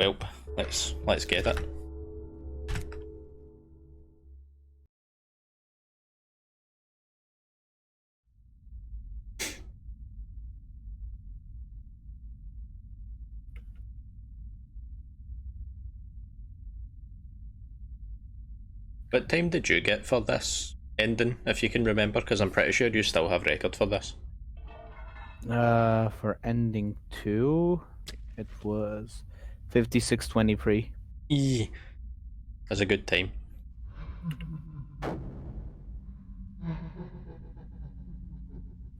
Welp, let's get it. What time did you get for this ending, if you can remember? Because I'm pretty sure you still have record for this. For ending 2, it was 56:23. Eee. That's a good time.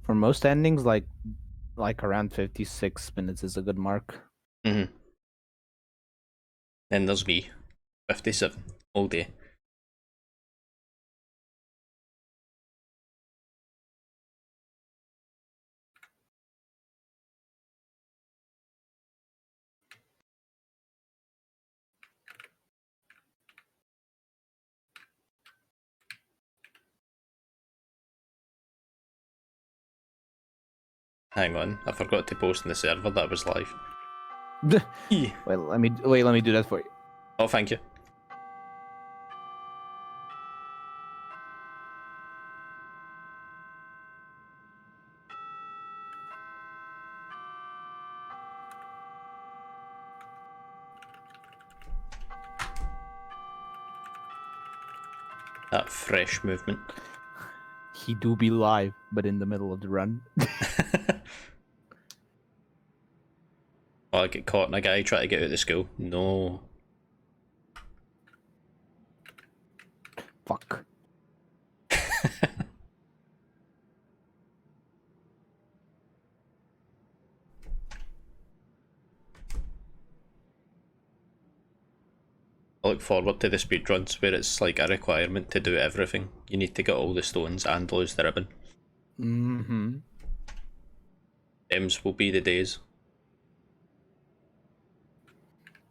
For most endings, like around 56 minutes is a good mark. Then there's me, 57 all day. Hang on, I forgot to post in the server that I was live. Eee. Let me do that for you. Oh, thank you. That fresh movement. He do be live, but in the middle of the run. Oh, I get caught and a guy trying to get out of school. No. Fuck. I look forward to the speedruns where it's like a requirement to do everything. You need to get all the stones and lose the ribbon. Them's will be the days.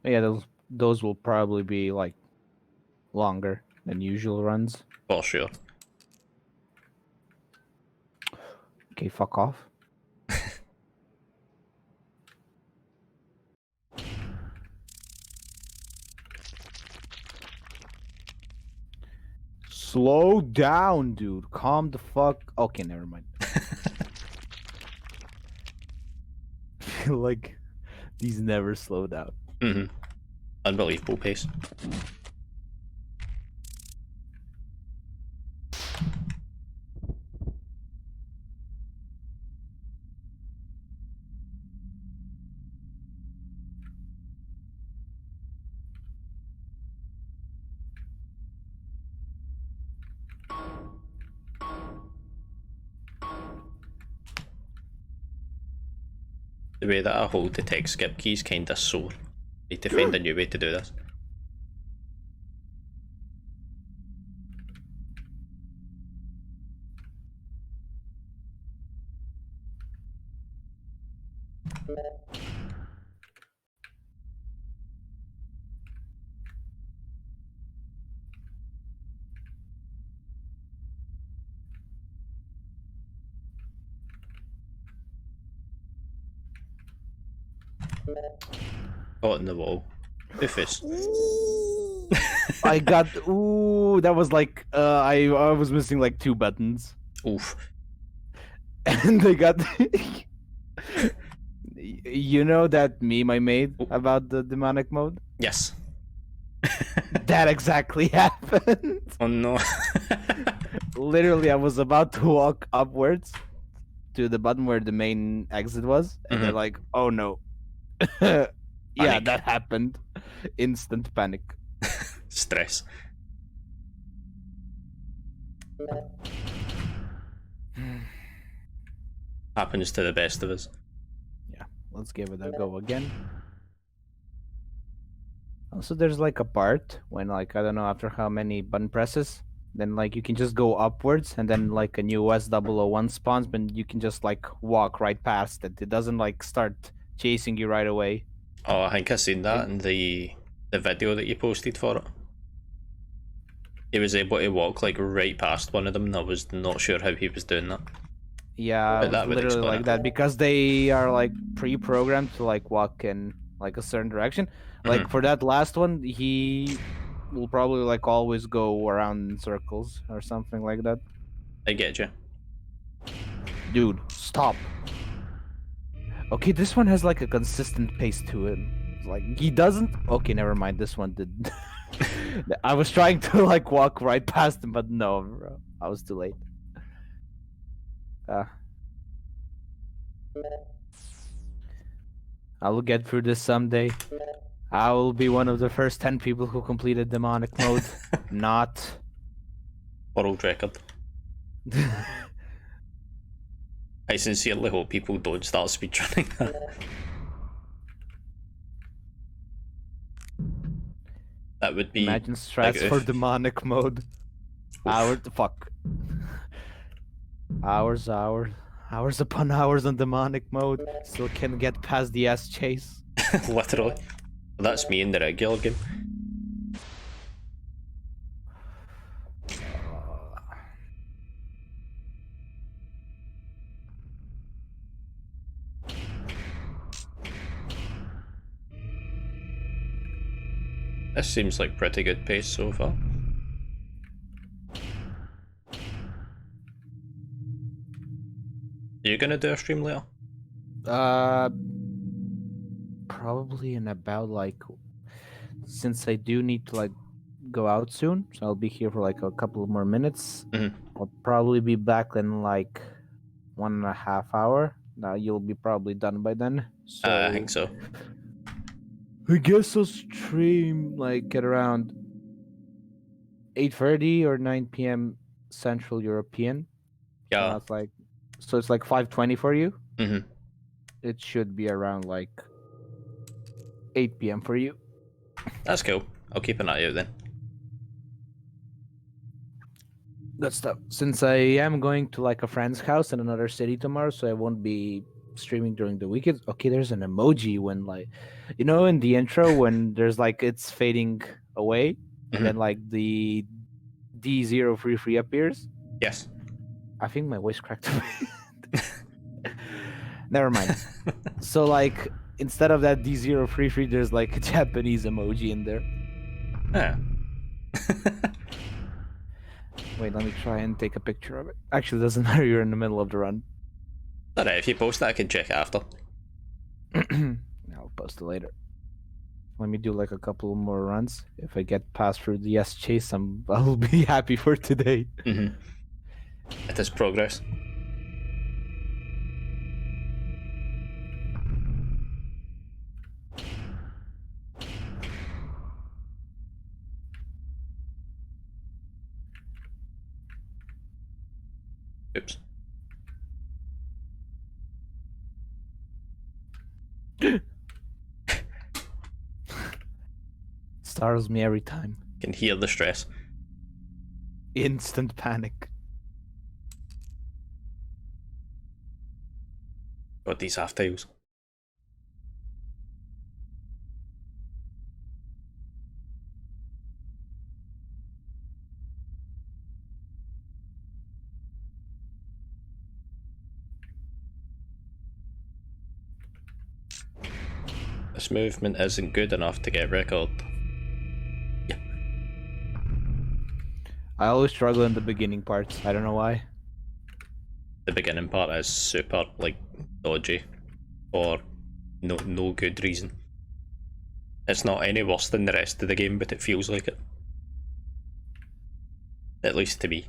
Yeah, those will probably be like longer than usual runs. For sure. Okay, fuck off. Slow down, dude. Calm the fuck. Okay, never mind. Like, these never slow down. Unbelievable pace. The way that I hold the text skip keys kinda sore. Need to find a new way to do this. Caught in the wall. Oofus. I got that was like I was missing like 2 buttons. Oof. And they got you know that meme I made about the demonic mode? Yes. That exactly happened. Oh no. Literally, I was about to walk upwards to the button where the main exit was, and they're like, "Oh no." Yeah, Panic. that happened. Instant panic. Stress. Happens to the best of us. Yeah, let's give it a go again. Also, there's like a part when, like, I don't know, after how many button presses, then like you can just go upwards, and then like a new S001 spawns, but you can just like walk right past it. It doesn't like start chasing you right away. Oh, I think I seen that in the video that you posted for it. He was able to walk like right past one of them, and I was not sure how he was doing that. Yeah, But that it's would literally explain like it. that because they are like pre-programmed to like walk in like a certain direction. Like Mhm. for that last one, he will probably like always go around in circles or something like that. I get you. Dude, stop. Okay, this one has like a consistent pace to it. Like he doesn't. Okay, never mind. This one did. I was trying to like walk right past him, but no, bro. I was too late. Uh, I will get through this someday. I will be one of the first 10 people who completed demonic mode. Not. World record. I sincerely hope people don't start speedrunning that. That would be Imagine like strats for demonic mode. Hours, fuck. Hours upon hours on demonic mode. Still can get past the S chase. literally. That's me in the regular game. This seems like pretty good pace so far. Are you gonna do a stream later? Probably in about like, since I do need to like go out soon, so I'll be here for like a couple more minutes. Mhm. I'll probably be back in like 1.5 hours. Now you'll be probably done by then. So I think so. I guess I'll stream like at around 8:30 or 9 p.m. Central European. So Yeah. that's like, so it's like 5:20 for you. Mhm. It should be around like 8 p.m. for you. That's cool. I'll keep an eye out then. Good stuff. Since I am going to like a friend's house in another city tomorrow, so I won't be streaming during the weekends. Okay, there's an emoji when like, you know, in the intro when there's like it's fading away, and then like the D033 appears. Yes. I think my voice cracked. Never mind. So like instead of that D033, there's like a Japanese emoji in there. Yeah. Wait, let me try and take a picture of it. Actually, it doesn't matter. You're in the middle of the run. Alright, if you post that, I can check it after. I'll post it later. Let me do like a couple more runs. If I get past through the S chase, I'll be happy for today. It is progress. Oops. Startles me every time. Can hear the stress. Instant panic. Got these half tiles. This movement isn't good enough to get record. Yeah. I always struggle in the beginning parts. I don't know why. The beginning part is super like dodgy for no good reason. It's not any worse than the rest of the game, but it feels like it. At least to me.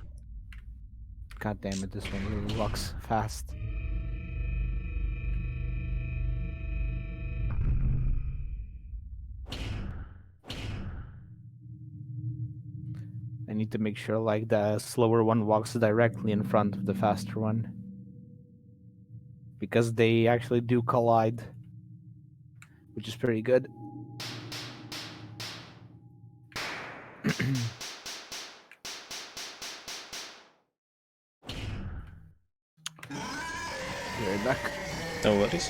God damn it, this one really walks fast. I need to make sure like the slower one walks directly in front of the faster one. Because they actually do collide. Which is pretty good. Be right back. No worries.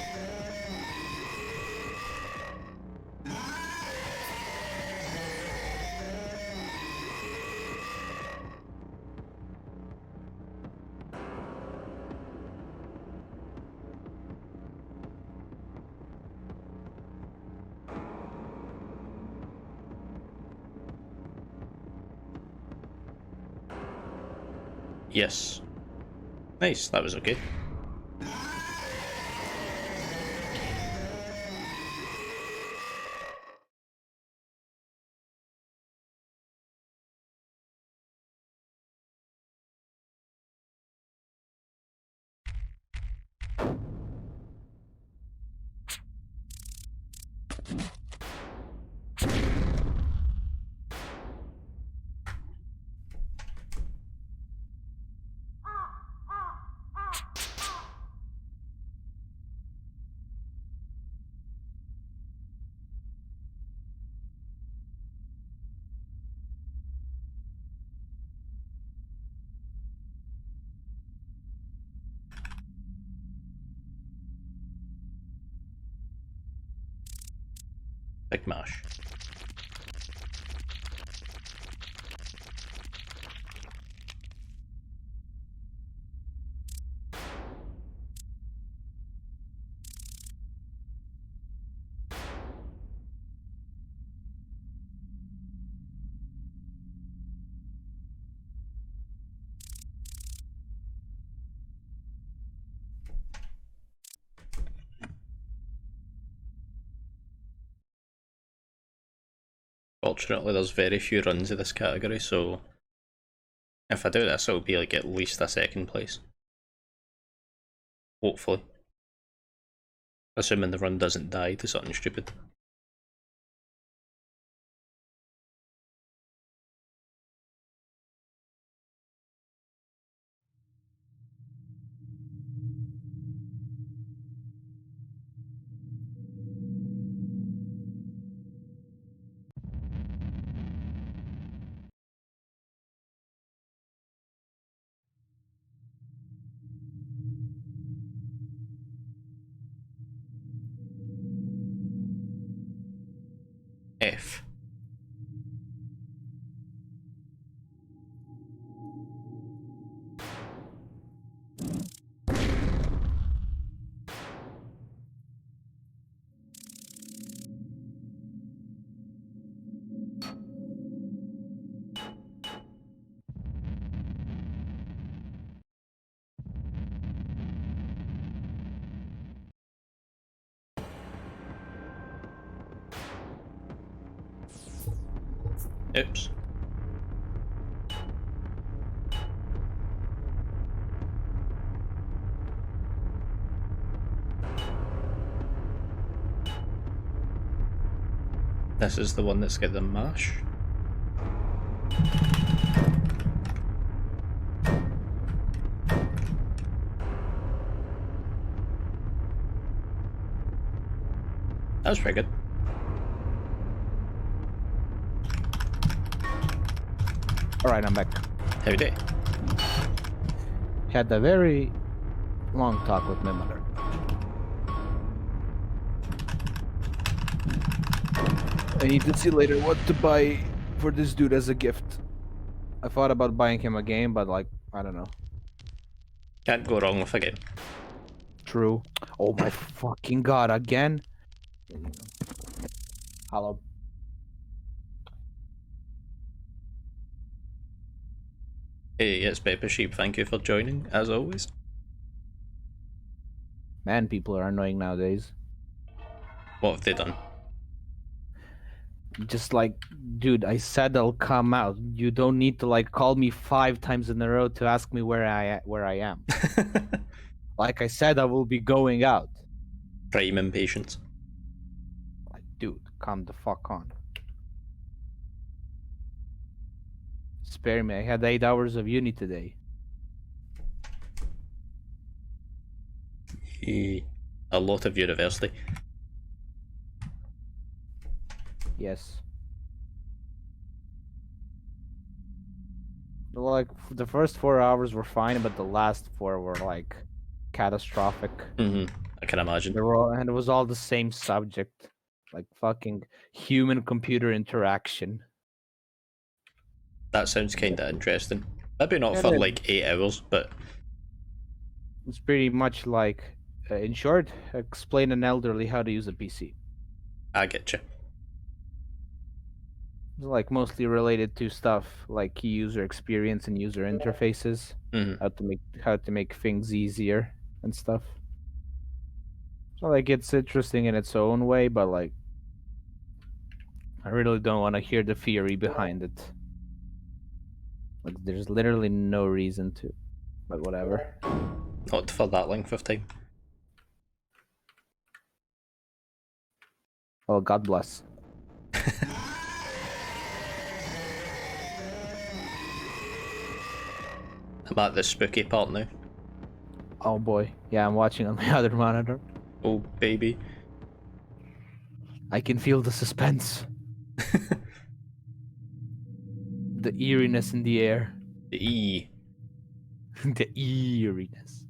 Yes. Nice, that was okay. Big mash. Fortunately, there's very few runs of this category, so if I do this, it'll be like at least a second place. Hopefully. Assuming the run doesn't die to something stupid. F. Oops. This is the one that's got the mash. That was pretty good. Alright, I'm back. Howdy. Had a very long talk with my mother. I need to see later what to buy for this dude as a gift. I thought about buying him a game, but like, I don't know. Can't go wrong with a game. True. Oh my fucking god, again? Hello. Hey, it's Pepper Sheep, thank you for joining, as always. Man, people are annoying nowadays. What have they done? Just like, dude, I said I'll come out. You don't need to like call me 5 times in a row to ask me where I am. Like I said, I will be going out. Prime impatience. Like, dude, calm the fuck on. Spare me. I had 8 hours of uni today. A lot of university. Yes. Like the first 4 hours were fine, but the last 4 were like catastrophic. I can imagine. And it was all the same subject, like fucking human-computer interaction. That sounds kinda interesting. Maybe not Yeah, for it- like 8 hours, but It's pretty much like, in short, explain an elderly how to use a PC. I get you. like mostly related to stuff like user experience and user interfaces, Mhm. how to make things easier and stuff. So like it's interesting in its own way, but like I really don't want to hear the theory behind it. Like there's literally no reason to, but whatever. Not for that length of time. Well, God bless. I'm at the spooky part now. Oh boy, yeah, I'm watching on my other monitor. Oh baby. I can feel the suspense, the eeriness in the air, The E. the eeriness.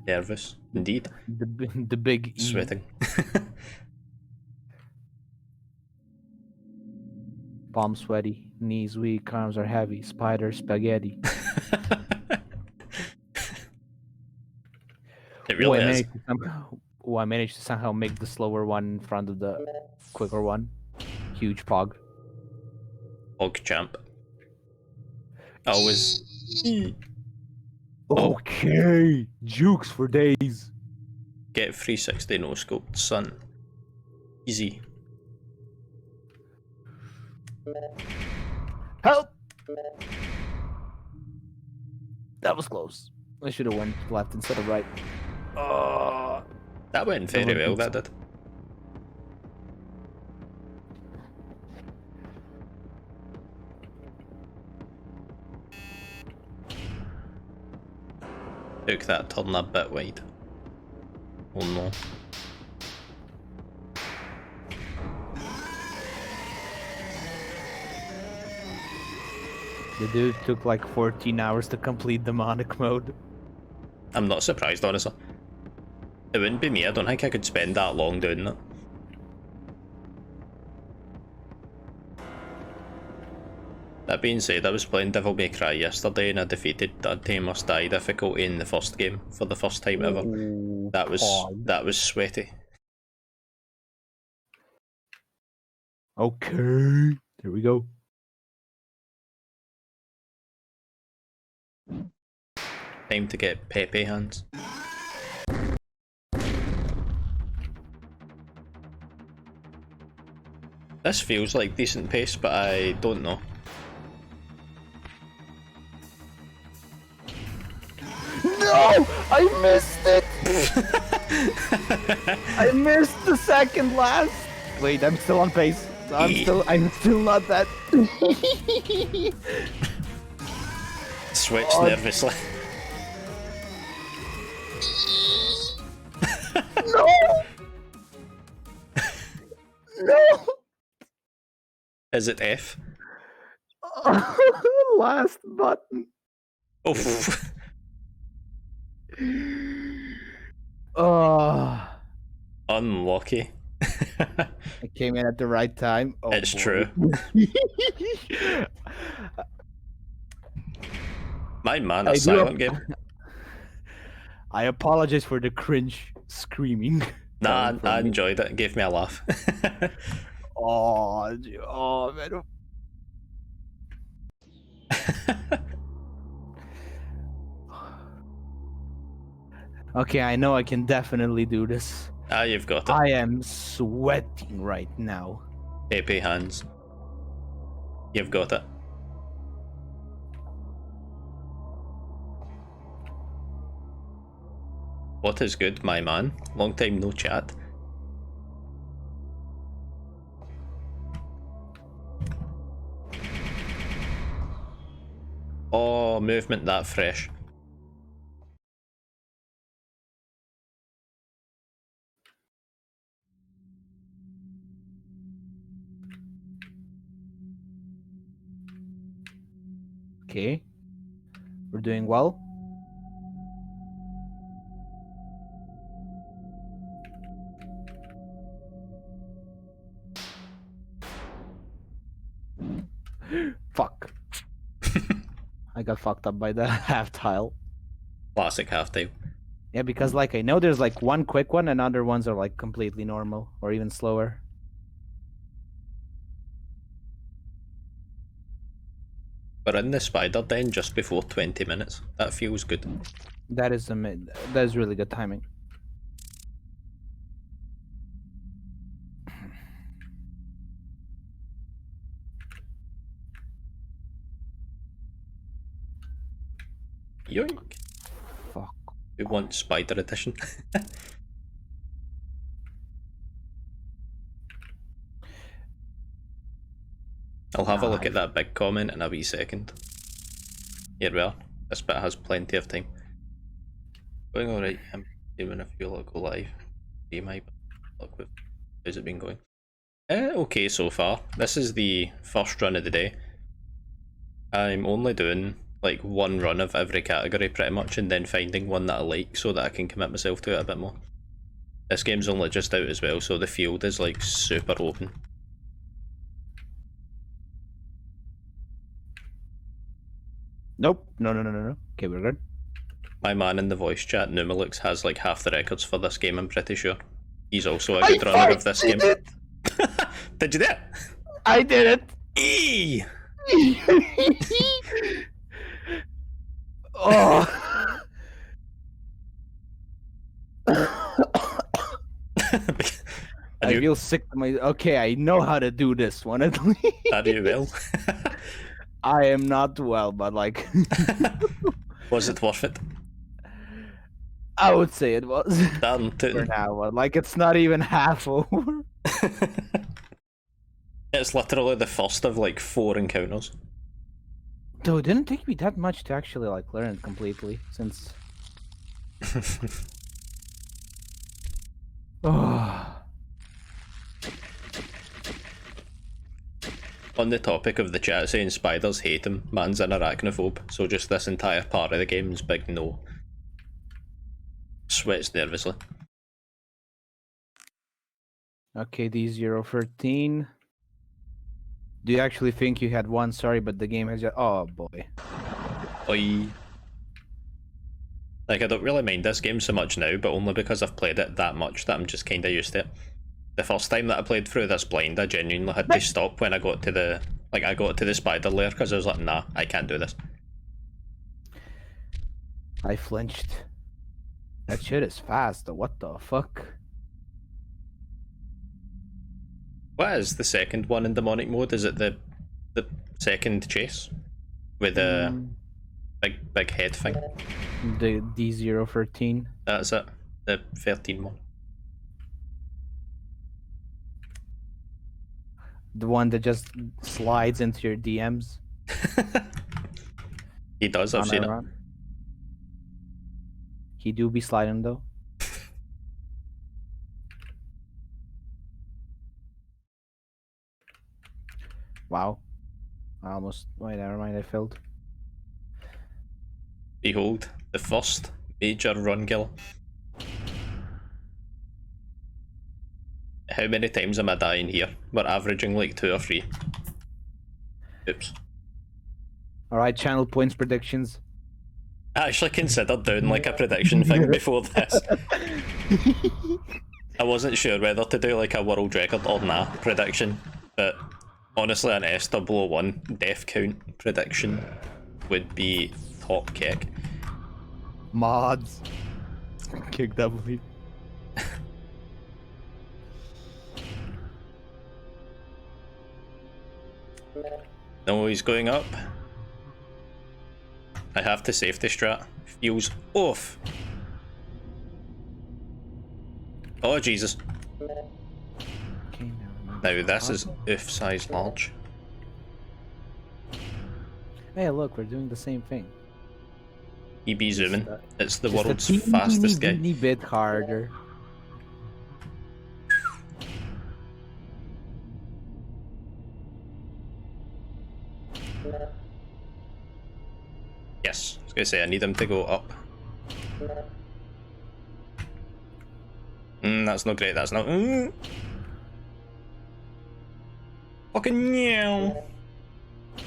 Nervous. Indeed. The big E. Sweating. Palms sweaty, knees weak, arms are heavy, spider spaghetti. It really is. I managed to somehow make the slower one in front of the quicker one. Huge pog. Hog champ. Always. Okay, jukes for days. Get 360 no scoped, son. Easy. Help! That was close. I should have went left instead of right. That went very well, that did. Took that turn a bit wide. Oh no. The dude took like 14 hours to complete demonic mode. I'm not surprised, honestly. It wouldn't be me, I don't think I could spend that long doing it. That being said, I was playing Devil May Cry yesterday and I defeated Dante Must Die difficulty in the first game for the first time ever. Ooh, That was sweaty. Okay, there we go. Time to get Pepe hands. This feels like decent pace, but I don't know. No! I missed it! I missed the second last! Wait, I'm still on pace. I'm still not that. Switch nervously. No! No! Is it F? Last button. Oh. Unlucky. I came in at the right time. Oh, It's boy. true. My man, a silent game. I apologize for the cringe screaming. Nah, I enjoyed it. It gave me a laugh. Oh, man. Okay, I know I can definitely do this. Ah, you've got it. I am sweating right now. Pepe hands. You've got it. What is good, my man? Long time no chat. Oh, movement that fresh. Okay. We're doing well. Fuck. I got fucked up by the half tile. Classic half time. Yeah, because like I know there's like one quick one and other ones are like completely normal or even slower. We're in the spider den just before 20 minutes. That feels good. That is really good timing. Yoink. Fuck. We want Spider Edition. I'll have a look at that big comment in a wee second. Here we are. This bit has plenty of time. Going alright, I'm when I feel I'll go live. See my look with how's it been going? Okay so far. This is the first run of the day. I'm only doing like one run of every category pretty much, and then finding one that I like so that I can commit myself to it a bit more. This game's only just out as well, so the field is like super open. Nope. No. Okay, we're good. My man in the voice chat, Numalux, has like half the records for this game, I'm pretty sure. He's also a good runner of this game. Did you do it? I did it! Eee! Oh! I feel sick to my... Okay, I know how to do this one at least. Are you well? I am not well, but like... Was it worth it? I would say it was. Damn, For now, but like it's not even half over. It's literally the first of like 4 encounters. Though it didn't take me that much to actually like learn it completely, since... Oh. On the topic of the chat saying spiders hate him, man's an arachnophobe, so just this entire part of the game is big no. Sweats nervously. Okay, D013. Do you actually think you had one? Sorry, but the game has just... Oh boy. Oi. Like, I don't really mind this game so much now, but only because I've played it that much that I'm just kinda used to it. The first time that I played through this blind, I genuinely had to stop when I got to the... Like, I got to the spider lair, because I was like, nah, I can't do this. I flinched. That shit is fast, though. What the fuck? What is the second one in demonic mode? Is it the second chase? With the big head thing? The D013. That's it. The 13 one. The one that just slides into your DMs. He does, I've seen it. He do be sliding though. Wow. I almost... Wait, never mind, I failed. Behold, the first major run kill. How many times am I dying here? We're averaging like 2 or 3. Oops. Alright, channel points predictions. I actually considered doing like a prediction thing before this. I wasn't sure whether to do like a world record or nah prediction, but honestly an S001 death count prediction would be top kick. Mods. Kick W. No, he's going up. I have to safety strat. Feels off. Oh Jesus. Okay, Now this is oof size large. Hey, look, we're doing the same thing. EB zooming. It's the Just world's a fastest guy. teeny bit harder. Yes, I was gonna say I need him to go up. That's not great, that's not... Fucking meow.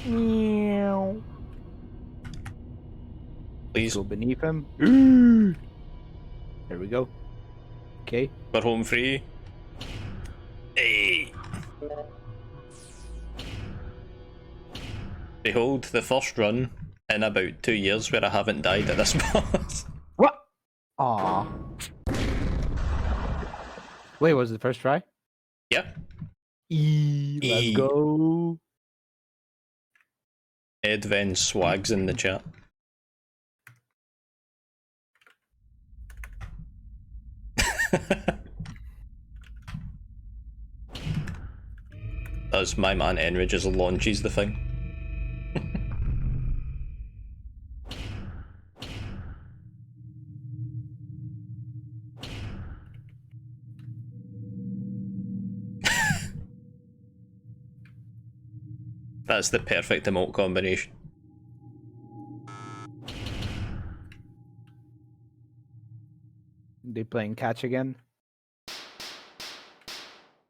Meow. Please. Go beneath him. There we go. Okay. We're home free. Hey. Behold the first run in about 2 years where I haven't died at this boss. What? Aw. Wait, was it the first try? Yep. Let's go. Edven Swags in the chat. As my man Enry just launches the thing. That's the perfect emote combination. They playing catch again?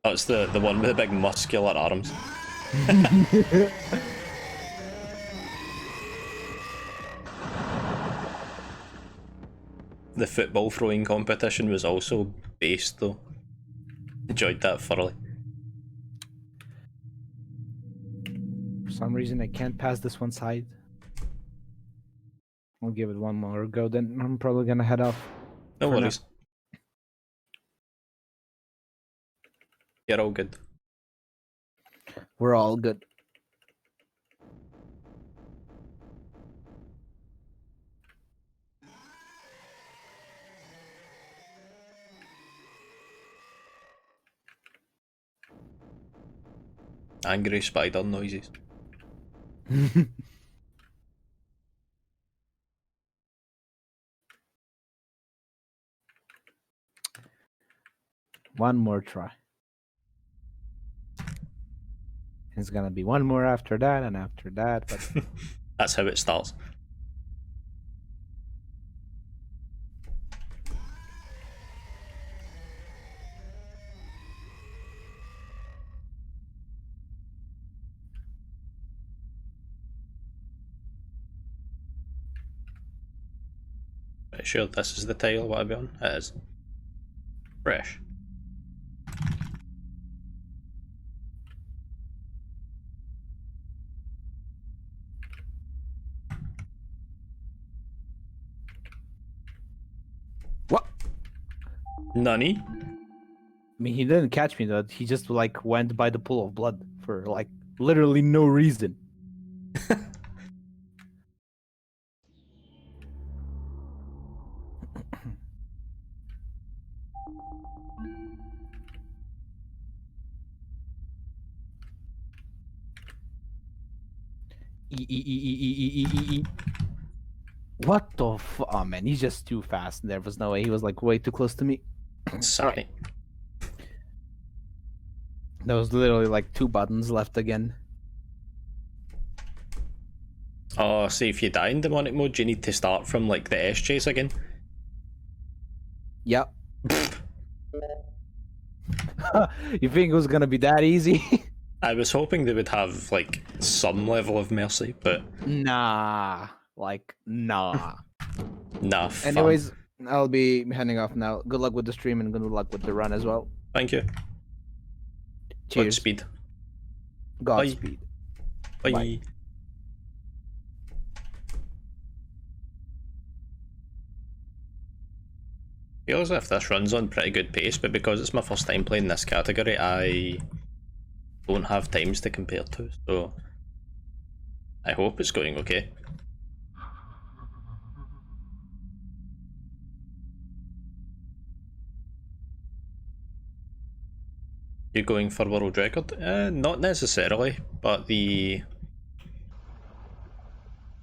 Oh, it's the one with the big muscular arms. The football throwing competition was also based though. Enjoyed that thoroughly. For some reason, I can't pass this one side. I'll give it one more go, then I'm probably gonna head off. No for now. worries. You're all good. We're all good. Angry spider noises. One more try. It's gonna be one more after that and after that, but That's how it starts. Right, sure, this is the title what I'll be on. It is. Fresh. what? Nani? I mean, he didn't catch me though. He just like went by the pool of blood for like literally no reason. E. What the oh man, he's just too fast. There was no way. He was like way too close to me. Sorry. There was literally like 2 buttons left again. Oh, see, if you die in demonic mode, you need to start from like the S chase again. Yep. You think it was gonna be that easy? I was hoping they would have like some level of mercy, but Nah. Like, nah. nah. Fam. Anyways, I'll be heading off now. Good luck with the stream and good luck with the run as well. Thank you. Cheers. Godspeed. Godspeed. Bye. Bye. Feels as if this runs on pretty good pace, but because it's my first time playing this category, I don't have times to compare to, so I hope it's going okay. You going for world record? Not necessarily, but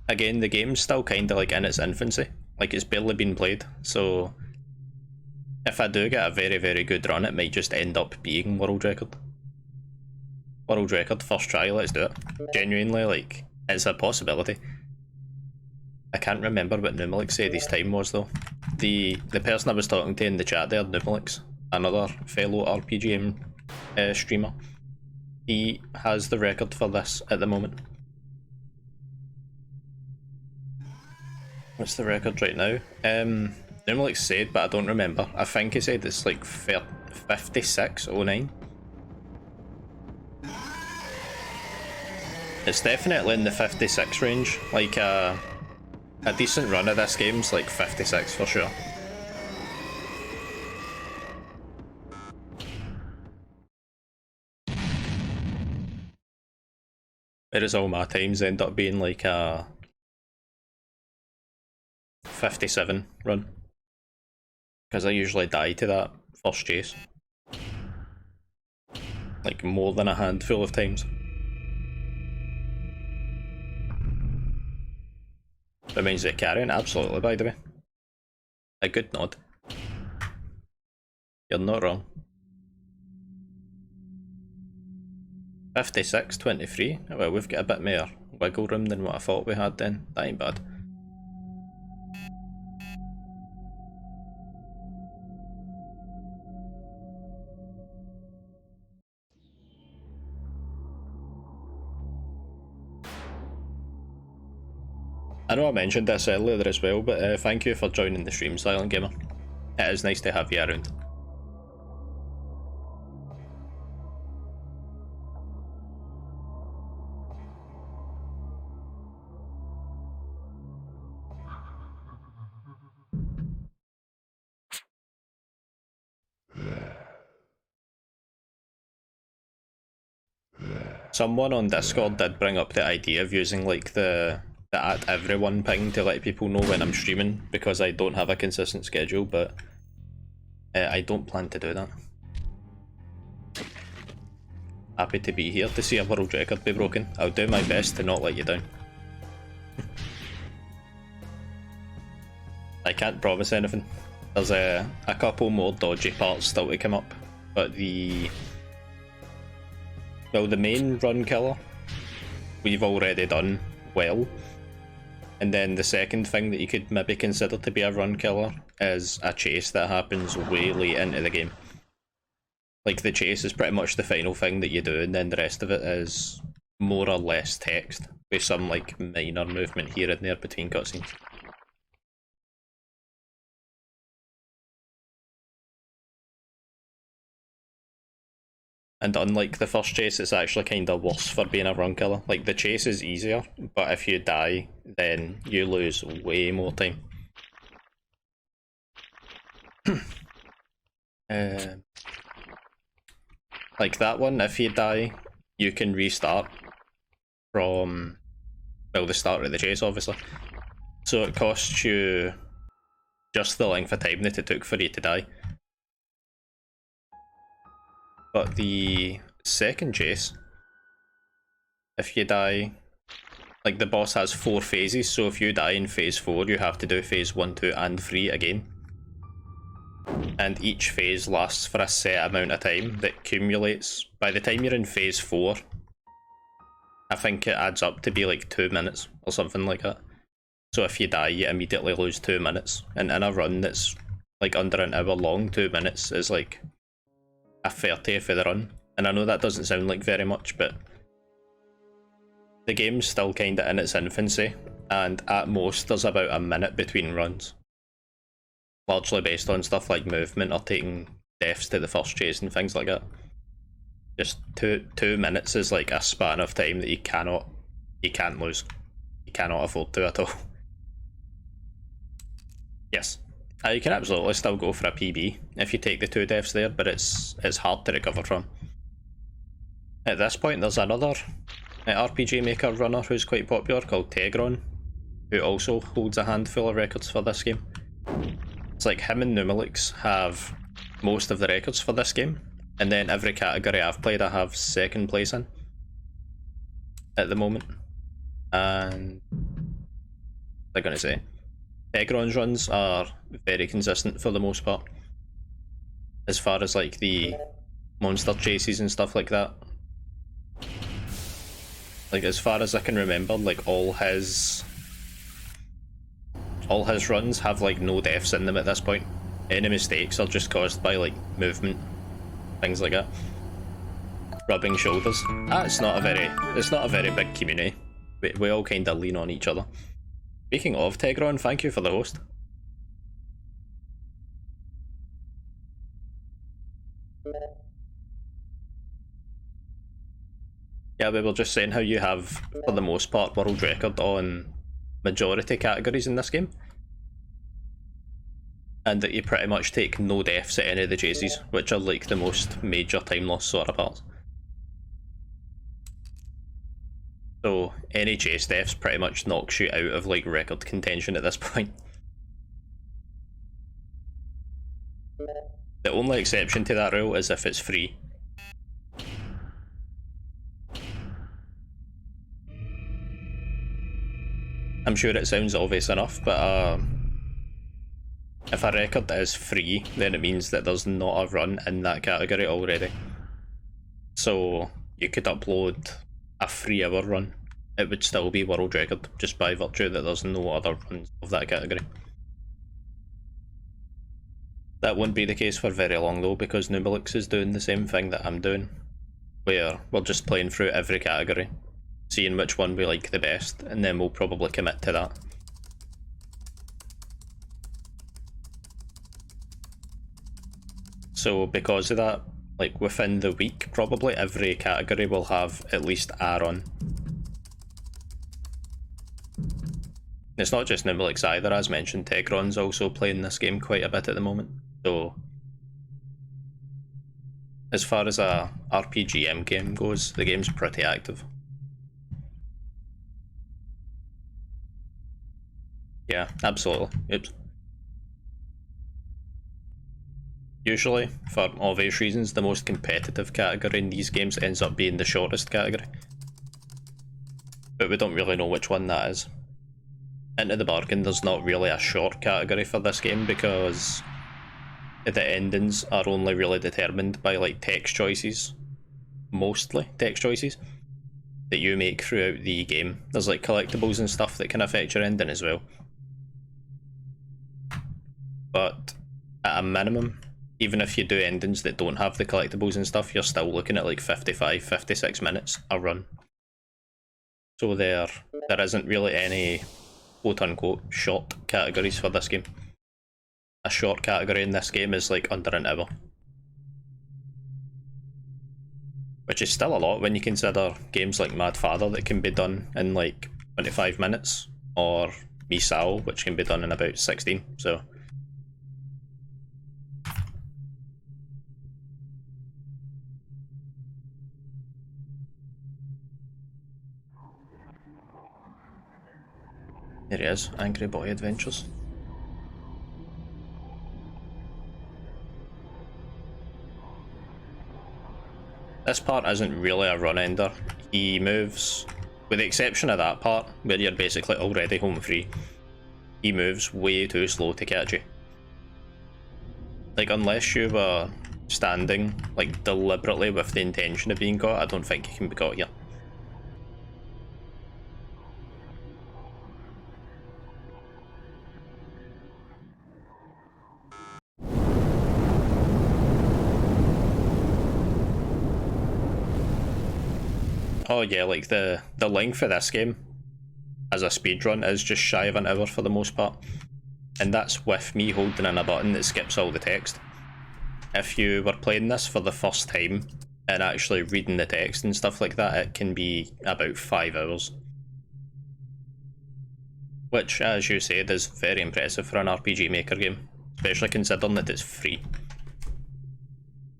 again, the game's still kind of like in its infancy. Like, it's barely been played, so if I do get a very, very good run, it might just end up being world record. World record, first try, let's do it. Genuinely, like, it's a possibility. I can't remember what Numilix said his time was though. The person I was talking to in the chat there, Numilix, another fellow RPG streamer, he has the record for this at the moment. What's the record right now? Numilix said, but I don't remember. I think he said it's like 56:09. It's definitely in the 56 range. Like a decent run of this game's like 56 for sure. Whereas all my times end up being like a 57 run. Because I usually die to that first chase. Like more than a handful of times. Reminds me of carrying, absolutely, by the way. A good nod. You're not wrong. 56, 23. Well, we've got a bit more wiggle room than what I thought we had then. That ain't bad. I know I mentioned this earlier as well, but thank you for joining the stream, Silent Gamer. It is nice to have you around. Someone on Discord did bring up the idea of using like the at everyone ping to let people know when I'm streaming, because I don't have a consistent schedule, but I don't plan to do that. Happy to be here to see a world record be broken. I'll do my best to not let you down. I can't promise anything. There's a couple more dodgy parts still to come up, but the main run killer we've already done well. And then the second thing that you could maybe consider to be a run killer is a chase that happens way late into the game. Like the chase is pretty much the final thing that you do, and then the rest of it is more or less text, with some like minor movement here and there between cutscenes. And unlike the first chase, it's actually kind of worse for being a run killer. Like, the chase is easier, but if you die, then you lose way more time. Like that one, if you die, you can restart from, well, the start of the chase, obviously. So it costs you just the length of time that it took for you to die. But the second chase, if you die, like the boss has 4 phases, so if you die in phase 4, you have to do phase 1, 2 and 3 again. And each phase lasts for a set amount of time that accumulates. By the time you're in phase 4, I think it adds up to be like 2 minutes or something like that. So if you die, you immediately lose 2 minutes. And in a run that's like under an hour long, 2 minutes is like a 30th of the run. And I know that doesn't sound like very much, but the game's still kinda in its infancy, and at most there's about a minute between runs. Largely based on stuff like movement or taking deaths to the first chase and things like that. Just two minutes is like a span of time that you can't lose. You cannot afford to at all. Yes. You can absolutely still go for a PB if you take the 2 deaths there, but it's hard to recover from. At this point, there's another RPG Maker runner who's quite popular called Tegron, who also holds a handful of records for this game. It's like him and Numelix have most of the records for this game, and then every category I've played I have 2nd place in at the moment. And they're gonna say Tegron's runs are very consistent for the most part, as far as like the monster chases and stuff like that. Like, as far as I can remember, like all his runs have like no deaths in them at this point. Any mistakes are just caused by like movement, things like that. Rubbing shoulders. It's not a very big community. We all kind of lean on each other. Speaking of Tegron, thank you for the host. Yeah, we were just saying how you have, for the most part, world record on majority categories in this game. And that you pretty much take no deaths at any of the chases, which are like the most major time loss sort of parts. So any chase deaths pretty much knocks you out of like record contention at this point. The only exception to that rule is if it's free. I'm sure it sounds obvious enough, but if a record is free, then it means that there's not a run in that category already. So you could upload a 3-hour run, it would still be world record, just by virtue that there's no other runs of that category. That won't be the case for very long though, because Numelix is doing the same thing that I'm doing, where we're just playing through every category, seeing which one we like the best, and then we'll probably commit to that. So because of that, like within the week, probably every category will have at least a run. It's not just Numelix either, as mentioned, Tegron's also playing this game quite a bit at the moment. So as far as a RPG game goes, the game's pretty active. Yeah, absolutely. Oops. Usually, for obvious reasons, the most competitive category in these games ends up being the shortest category. But we don't really know which one that is. Into the bargain, there's not really a short category for this game because the endings are only really determined by like text choices. Mostly text choices that you make throughout the game. There's like collectibles and stuff that can affect your ending as well. But at a minimum, even if you do endings that don't have the collectibles and stuff, you're still looking at like 55, 56 minutes a run. So there isn't really any quote-unquote short categories for this game. A short category in this game is like under an hour. Which is still a lot when you consider games like Mad Father that can be done in like 25 minutes, or Misao, which can be done in about 16, so... There he is, Angry Boy Adventures. This part isn't really a run ender. He moves, with the exception of that part, where you're basically already home free, he moves way too slow to catch you. Like, unless you were standing, like, deliberately with the intention of being caught, I don't think you can be caught here. Oh yeah, like the length of this game as a speedrun is just shy of an hour for the most part. And that's with me holding in a button that skips all the text. If you were playing this for the first time and actually reading the text and stuff like that, it can be about 5 hours. Which, as you said, is very impressive for an RPG Maker game, especially considering that it's free.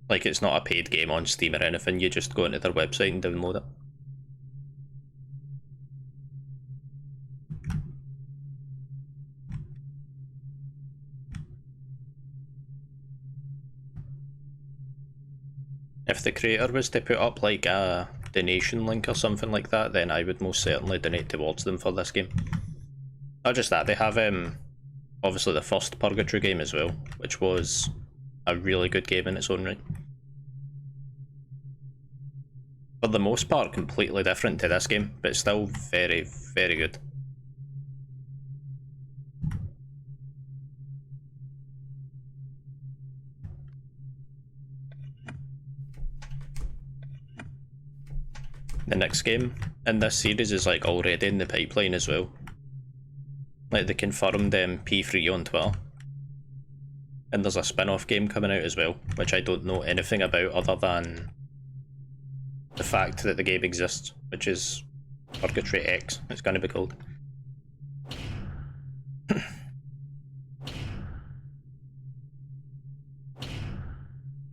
Like, it's not a paid game on Steam or anything, you just go into their website and download it. If the creator was to put up like a donation link or something like that, then I would most certainly donate towards them for this game. Not just that, they have obviously the first Purgatory game as well, which was a really good game in its own right. For the most part, completely different to this game, but still very, very good. The next game in this series is like already in the pipeline as well. Like they confirmed P3 on Twitter. And there's a spin-off game coming out as well, which I don't know anything about other than the fact that the game exists, which is Purgatory X, it's going to be called.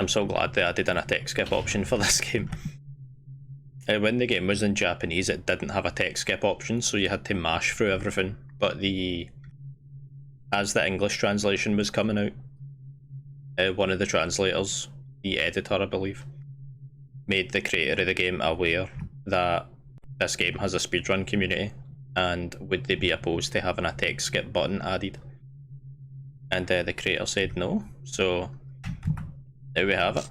I'm so glad they added in a text skip option for this game. When the game was in Japanese, it didn't have a text skip option, so you had to mash through everything. But as the English translation was coming out, one of the translators, the editor I believe, made the creator of the game aware that this game has a speedrun community, and would they be opposed to having a text skip button added? And the creator said no, so there we have it.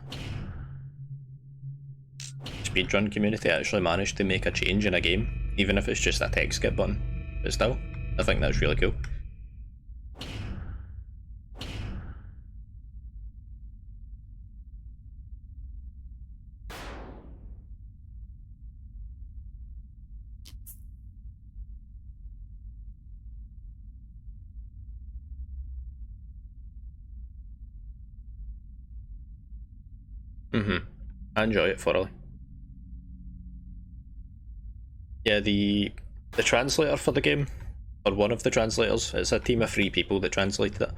Speedrun community actually managed to make a change in a game, even if it's just a text skip button. But still, I think that's really cool. I enjoy it thoroughly. Yeah, the translator for the game, or one of the translators, it's a team of 3 people that translated it.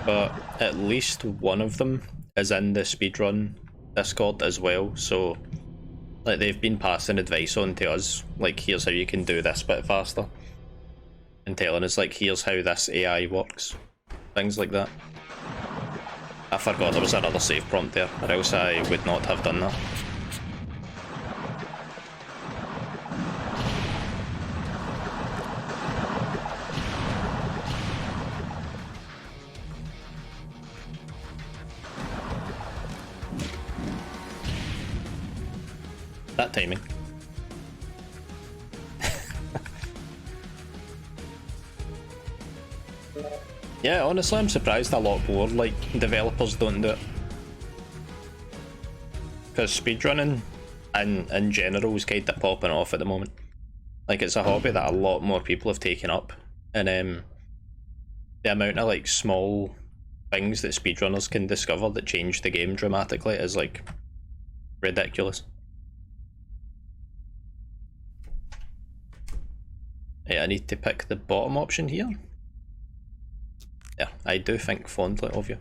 But at least one of them is in the speedrun Discord as well, so like they've been passing advice on to us, like here's how you can do this bit faster, and telling us like here's how this AI works, things like that. I forgot there was another save prompt there, or else I would not have done that. That timing. Yeah, honestly, I'm surprised a lot more like developers don't do it. Because speedrunning in general is kind of popping off at the moment. Like, it's a hobby that a lot more people have taken up, and the amount of like small things that speedrunners can discover that change the game dramatically is like ridiculous. Yeah, I need to pick the bottom option here. Yeah, I do think fondly of you.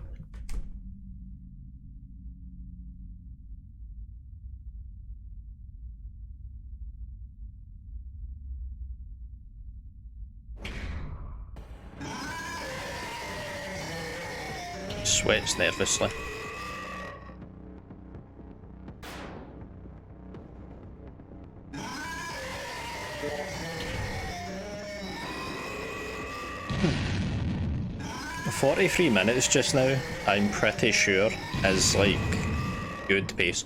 Sweats nervously. "43 minutes just now, I'm pretty sure is like good pace.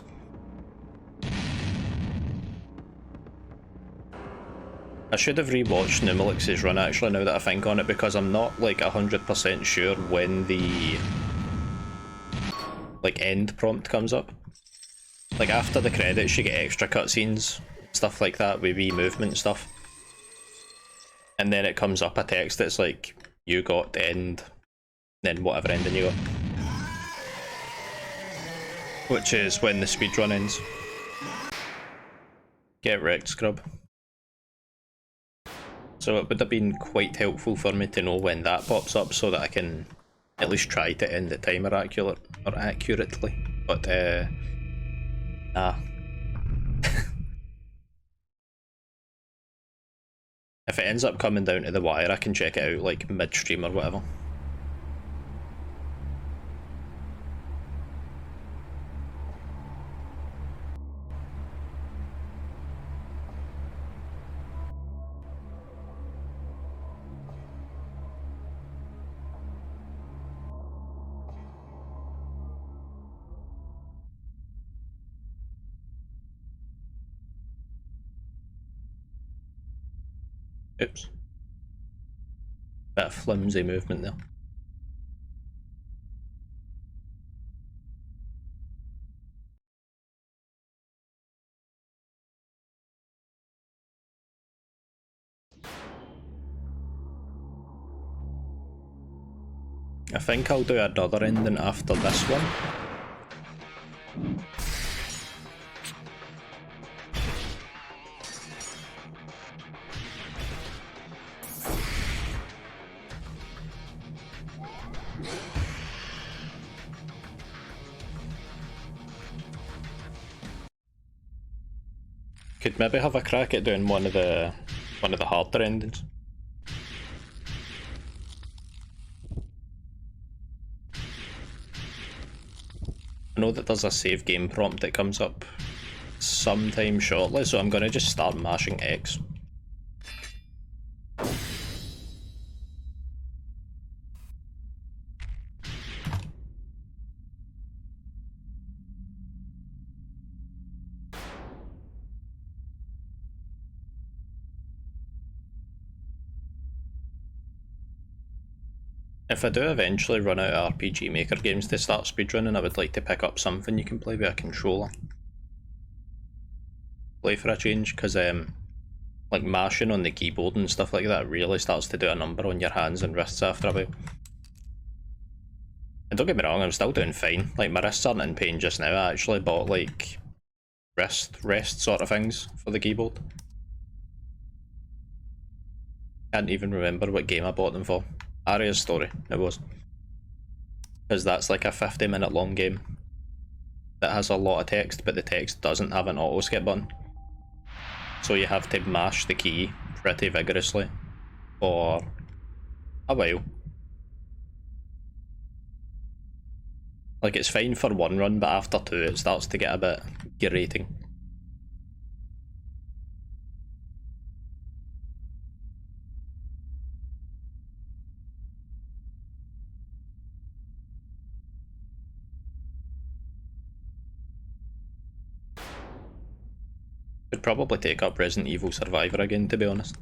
I should have rewatched Numelix's run actually now that I think on it, because I'm not like 100% sure when the like end prompt comes up. Like after the credits you get extra cutscenes, stuff like that with wee movement stuff. And then it comes up a text that's like, you got end, then whatever ending you got. Which is when the speedrun ends. Get wrecked, scrub. So it would have been quite helpful for me to know when that pops up so that I can at least try to end the timer accurately. But nah. If it ends up coming down to the wire, I can check it out like midstream or whatever. Oops. Bit of flimsy movement there. I think I'll do another ending after this one. Could maybe have a crack at doing one of the harder endings. I know that there's a save game prompt that comes up sometime shortly, so I'm gonna just start mashing X. If I do eventually run out of RPG Maker games to start speedrunning, I would like to pick up something you can play with a controller. Play for a change, because like mashing on the keyboard and stuff like that really starts to do a number on your hands and wrists after a while. And don't get me wrong, I'm still doing fine. Like, my wrists aren't in pain just now. I actually bought like wrist rest sort of things for the keyboard. Can't even remember what game I bought them for. Aria's Story, it was. Because that's like a 50-minute long game that has a lot of text, but the text doesn't have an auto skip button. So you have to mash the key pretty vigorously for a while. Like, it's fine for one run, but after two it starts to get a bit grating. Could probably take up Resident Evil Survivor again, to be honest.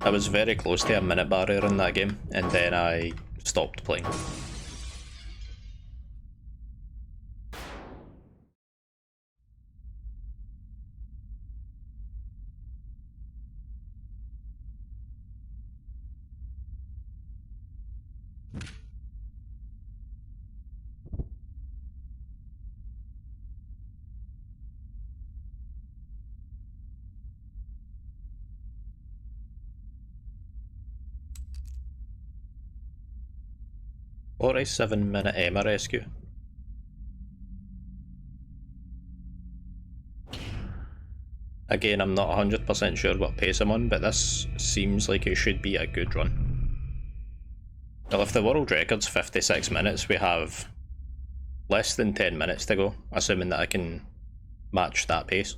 I was very close to a minute barrier in that game, and then I stopped playing. Or a 7-minute Emma rescue. Again, I'm not 100% sure what pace I'm on, but this seems like it should be a good run. Well, if the world record's 56 minutes, we have less than 10 minutes to go, assuming that I can match that pace.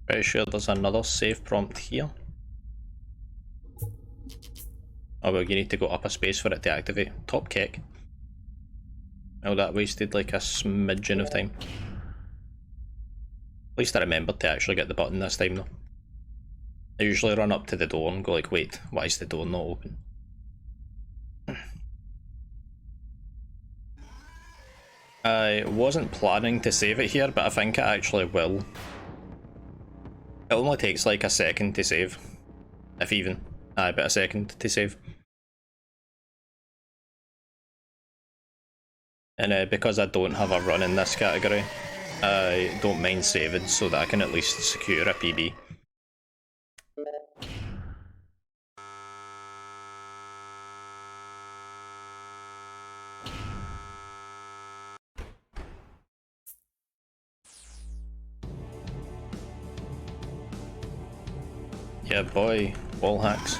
Pretty sure there's another save prompt here. Oh well, you need to go up a space for it to activate. Top kick. Oh, that wasted like a smidgen of time. At least I remembered to actually get the button this time though. I usually run up to the door and go like, wait, why is the door not open? I wasn't planning to save it here, but I think I actually will. It only takes like a second to save. If even. Aye, but a second to save. And because I don't have a run in this category, I don't mind saving so that I can at least secure a PB. Yeah boy, wall hacks.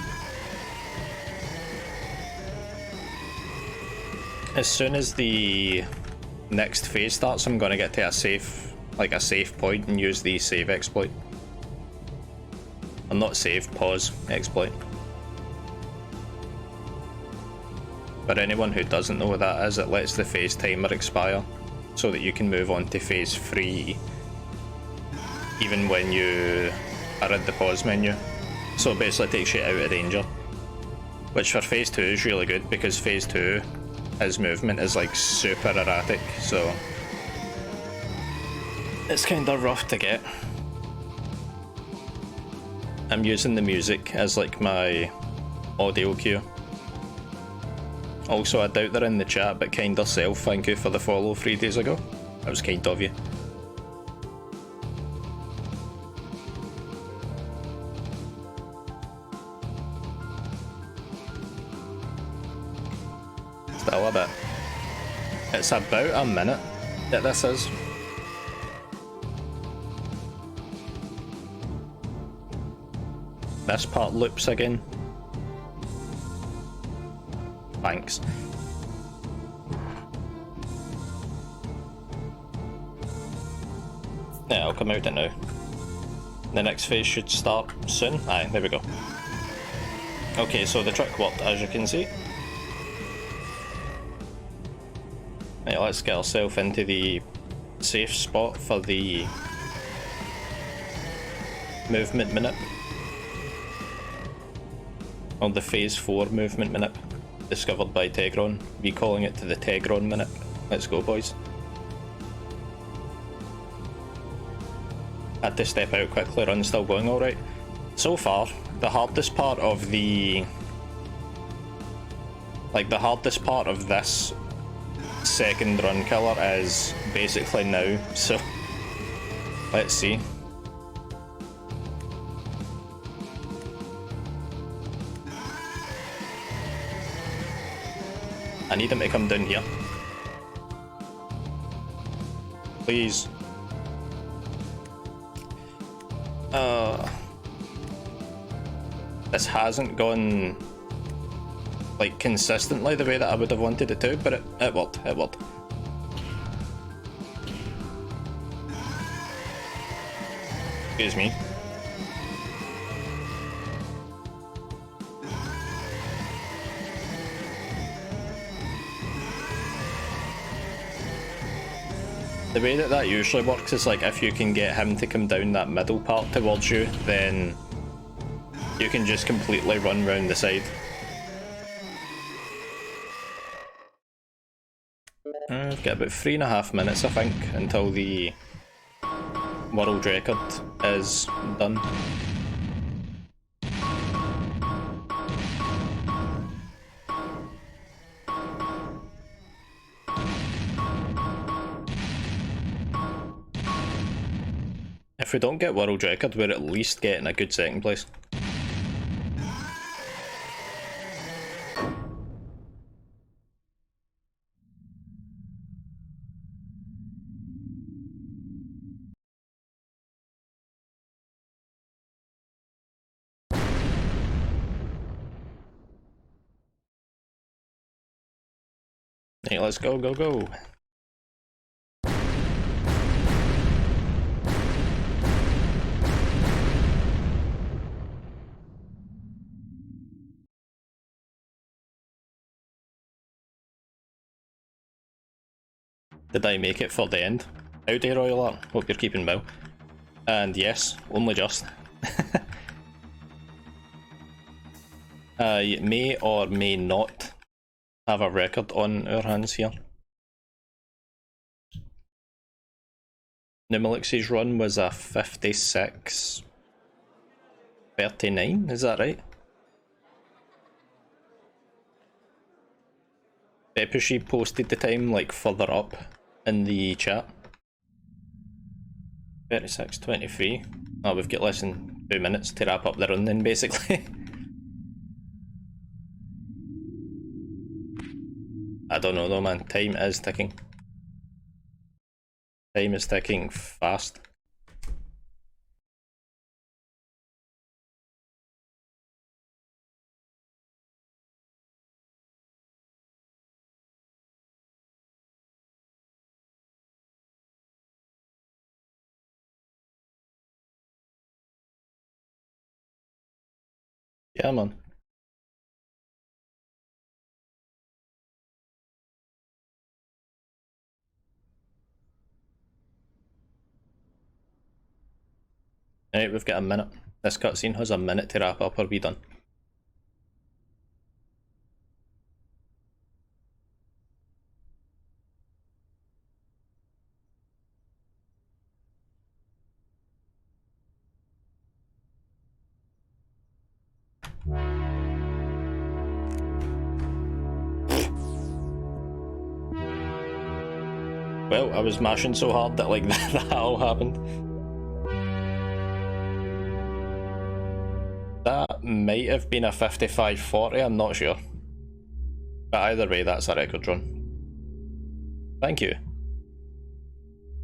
As soon as the next phase starts, I'm gonna get to a safe point and use the save exploit. Or not save, pause exploit. For anyone who doesn't know what that is, it lets the phase timer expire so that you can move on to phase 3 even when you are at the pause menu. So it basically takes you out of danger. Which for phase 2 is really good because phase 2, his movement is like super erratic, so it's kind of rough to get. I'm using the music as like my audio cue. Also, I doubt they're in the chat, but Kinder Self, thank you for the follow 3 days ago. That was kind of you. Still a bit. It's about a minute that this is. This part loops again. Thanks. Yeah, I'll come out it now. The next phase should start soon. Aye, there we go. Okay, so the trick worked, as you can see. Right, let's get ourselves into the safe spot for the movement minute. Or the phase 4 movement minute. Discovered by Tegron, recalling it to the Tegron minute. Let's go, boys. Had to step out quickly, run still going alright. So far, the hardest part of the... like, the hardest part of this second run killer is basically now, so... let's see. I need him to come down here. Please. This hasn't gone like consistently the way that I would have wanted it to, but it worked, it worked. Excuse me. The way that that usually works is like if you can get him to come down that middle part towards you, then you can just completely run round the side. I've got about 3.5 minutes, I think, until the world record is done. If we don't get world record, we're at least getting a good second place. Right, let's go, go, go. Did I make it for the end? Howdy, Royal Art. Hope you're keeping well. And yes, only just. I may or may not have a record on our hands here. Numelix's run was a 56:39, is that right? Peppershe posted the time like further up in the chat. 36:23. Oh, we've got less than 2 minutes to wrap up the run then, basically. I don't know though, man. Time is ticking. Time is ticking fast. Yeah, man. Alright, we've got a minute. This cutscene has a minute to wrap up or be done. Well, I was mashing so hard that like that all happened. That might have been a 55-40, I'm not sure. But either way, that's a record run. Thank you.